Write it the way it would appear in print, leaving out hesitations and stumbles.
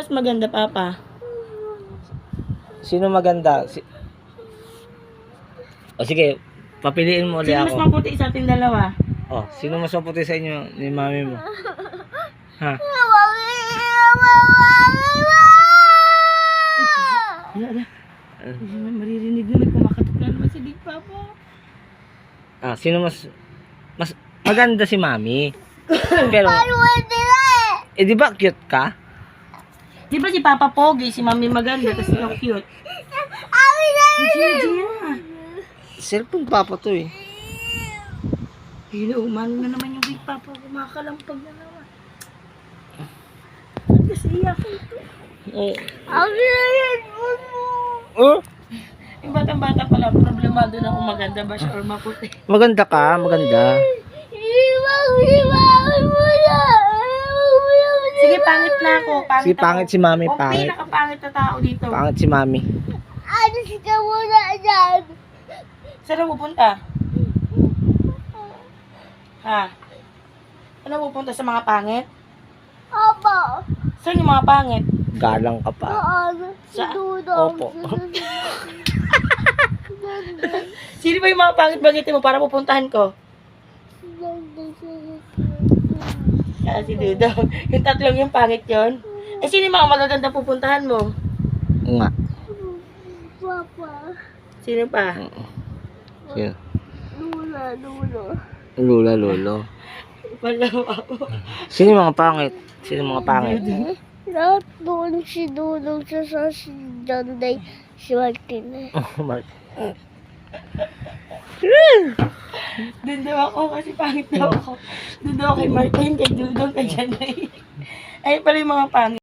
mas maganda, Papa? Sino maganda? O sige, papiliin mo ulit Sino mas ako. maputi sa ating dalawa? Oh, sino mas maputi sa inyo ni mami mo? Ha? Wala. Maririnig na kumakatok na naman si Big Papa. Ah, sino mas maganda si mami? Pero di ba cute ka? Di ba si Papa pogi, si Mami maganda, tapos ikaw cute? Cellphone papa to eh. Umano na naman yung Big Papa, kumakalampag na naman. Kasi iyak ito. Oh, Yung batang-bata pala, problemado na kung maganda ba siya or maputi. maganda ka, maganda. Sige, pangit na ako. Si pangit si mami, O, pangit. pinakapangit na tao dito. Pangit si mami. Saan na pupunta? Ha? Ano pupunta sa mga pangit? Saan yung mga pangit? Galang ka pa. Sa? Opo. Sino ba yung mga pangit bagitin mo para pupuntahan ko? Si Dudong. Yung tatlong yung pangit yon. Eh, sino yung mga magaganda pupuntahan mo? Nga. Sino pa? Sino? Lula, lolo. Wala ako. Sino yung mga pangit? Sino yung mga pangit? Lahat doon si Dudong sa si John Day, si Martin. Doon daw ako kasi pangit daw ako. Doon daw kay Martin, kay Dudong, kay Janay. Ay pala yung mga pangit.